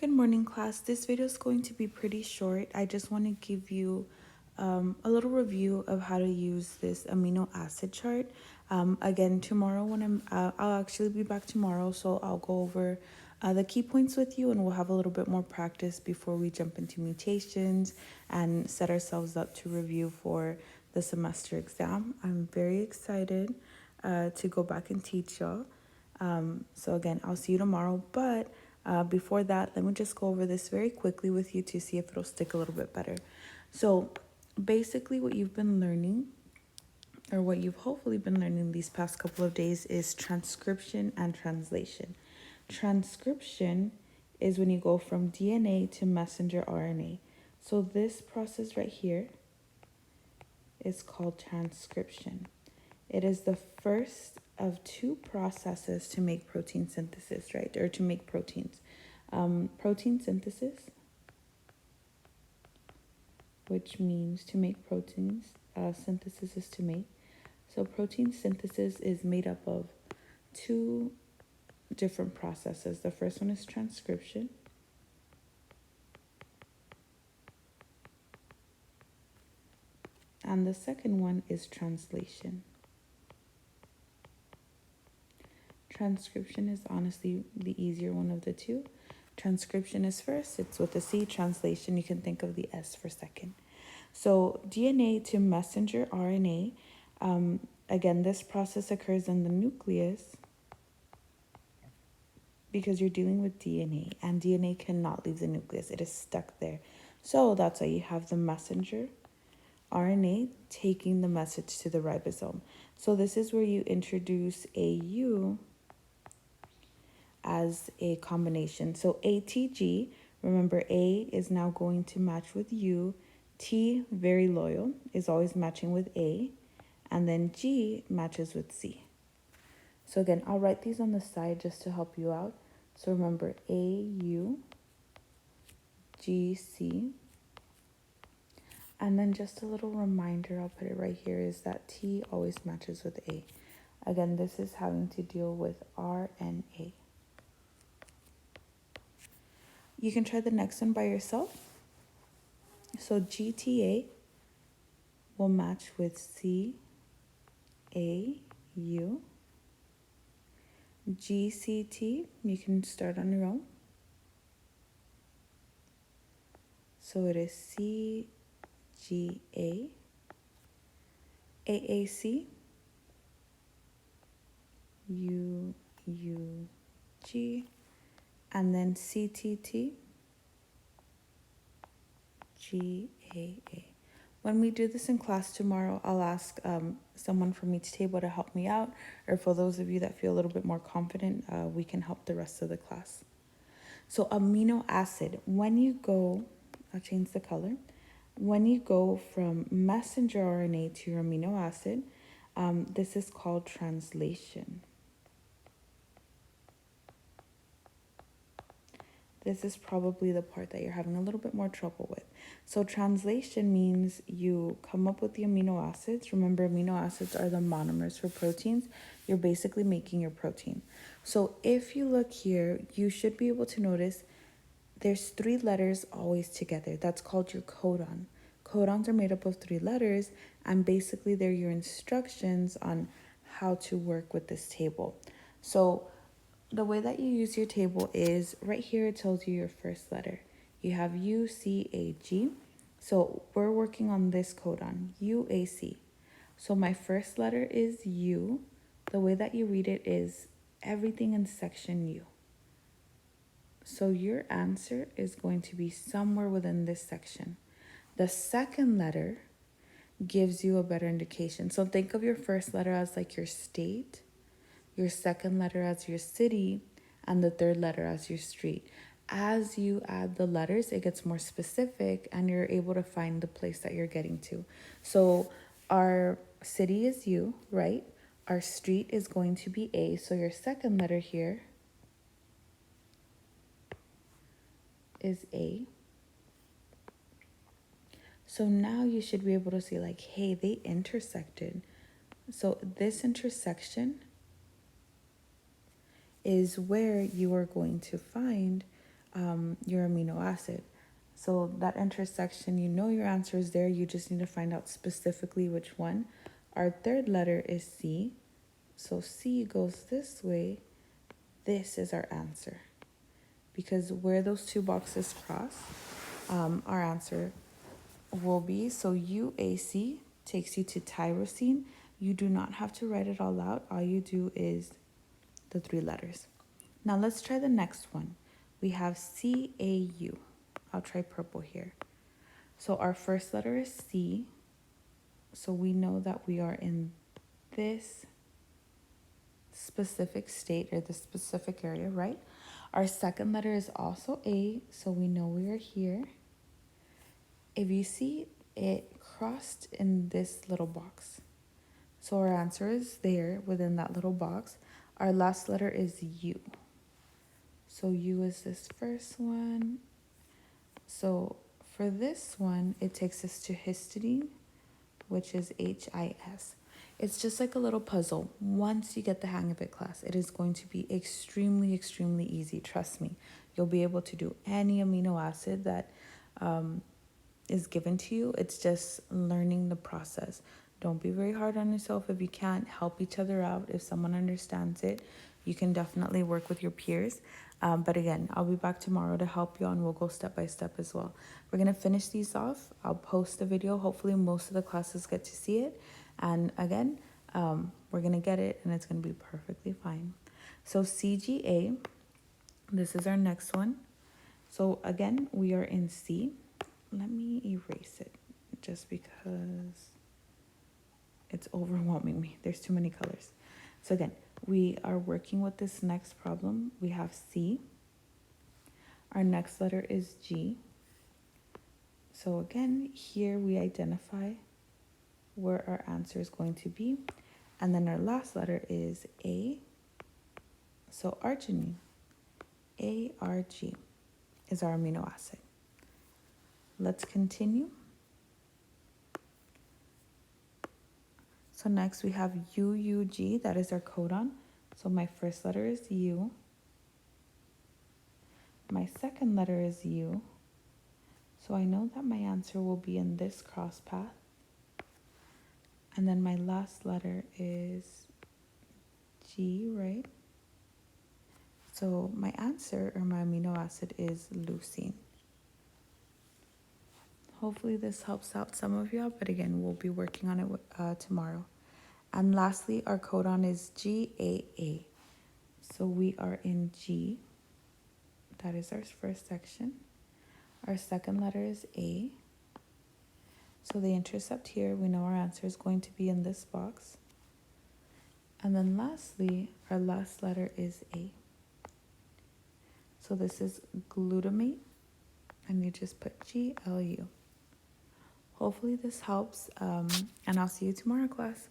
Good morning, class. This video is going to be pretty short. I just want to give you a little review of how to use this amino acid chart. Again, tomorrow I'll actually be back tomorrow, so I'll go over the key points with you, and we'll have a little bit more practice before we jump into mutations and set ourselves up to review for the semester exam. I'm very excited to go back and teach y'all. So again, I'll see you tomorrow, but before that, let me just go over this very quickly with you to see if it'll stick a little bit better. So basically what you've been learning, or what you've hopefully been learning these past couple of days, is transcription and translation. Transcription is when you go from DNA to messenger RNA. So this process right here is called transcription. It is the first of two processes to make protein synthesis, right? Or to make proteins. Protein synthesis, which means to make proteins. Synthesis is to make. So protein synthesis is made up of two different processes. The first one is transcription. And the second one is translation. Transcription is honestly the easier one of the two. Transcription is first, it's with a C. Translation, you can think of the S for second. So DNA to messenger RNA, again, this process occurs in the nucleus because you're dealing with DNA, and DNA cannot leave the nucleus. It is stuck there. So that's why you have the messenger RNA taking the message to the ribosome. So this is where you introduce a U as a combination. So ATG, remember A is now going to match with U. T, very loyal, is always matching with A. And then G matches with C. So again, I'll write these on the side just to help you out. So remember AU, GC. And then just a little reminder, I'll put it right here, is that T always matches with A. Again, this is having to deal with RNA. You can try the next one by yourself. So GTA will match with CAU. GCT, you can start on your own. So it is CGA. AAC, UUG, and then CTT, GAA. When we do this in class tomorrow, I'll ask someone from each table to help me out, or for those of you that feel a little bit more confident, we can help the rest of the class. So amino acid, when you go, I'll change the color. When you go from messenger RNA to your amino acid, this is called translation. This is probably the part that you're having a little bit more trouble with. So translation means you come up with the amino acids. Remember, amino acids are the monomers for proteins. You're basically making your protein. So if you look here, you should be able to notice there's 3 letters always together. That's called your codon. Codons are made up of 3 letters, and basically they're your instructions on how to work with this table. So the way that you use your table is right here, it tells you your first letter. You have UCAG. So we're working on this codon, UAC. So my first letter is U. The way that you read it is everything in section U. So your answer is going to be somewhere within this section. The second letter gives you a better indication. So think of your first letter as like your state, your second letter as your city, and the third letter as your street. As you add the letters, it gets more specific and you're able to find the place that you're getting to. So our city is U, right? Our street is going to be A. So your second letter here is A. So now you should be able to see like, hey, they intersected. So this intersection is where you are going to find your amino acid. So that intersection, you know your answer is there. You just need to find out specifically which one. Our third letter is C. So C goes this way. This is our answer. Because where those two boxes cross, our answer will be, so UAC takes you to tyrosine. You do not have to write it all out. All you do is the 3 letters. Now let's try the next one. We have CAU. I'll try purple here. So our first letter is C. So we know that we are in this specific state or this specific area, right? Our second letter is also A, so we know we are here. If you see, it crossed in this little box. So our answer is there within that little box. Our last letter is U. So U is this first one. So for this one, it takes us to histidine, which is HIS. It's just like a little puzzle. Once you get the hang of it, class, it is going to be extremely, extremely easy. Trust me. You'll be able to do any amino acid that is given to you. It's just learning the process. Don't be very hard on yourself. If you can't, help each other out. If someone understands it, you can definitely work with your peers. But again, I'll be back tomorrow to help you, and we'll go step by step as well. We're going to finish these off. I'll post the video. Hopefully most of the classes get to see it. And again, we're going to get it, and it's going to be perfectly fine. So CGA, this is our next one. So again, we are in C. Let me erase it just because it's overwhelming me. There's too many colors. So again, we are working with this next problem. We have C. Our next letter is G. So again, here we identify where our answer is going to be. And then our last letter is A. So arginine, ARG, is our amino acid. Let's continue. So next we have UUG, that is our codon. So my first letter is U. My second letter is U. So I know that my answer will be in this cross path. And then my last letter is G, right? So my answer, or my amino acid, is leucine. Hopefully this helps out some of y'all, but again, we'll be working on it tomorrow. And lastly, our codon is GAA. So we are in G. That is our first section. Our second letter is A. So the intercept here, we know our answer is going to be in this box. And then lastly, our last letter is A. So this is glutamate, and you just put GLU. Hopefully this helps, and I'll see you tomorrow, class. Bye.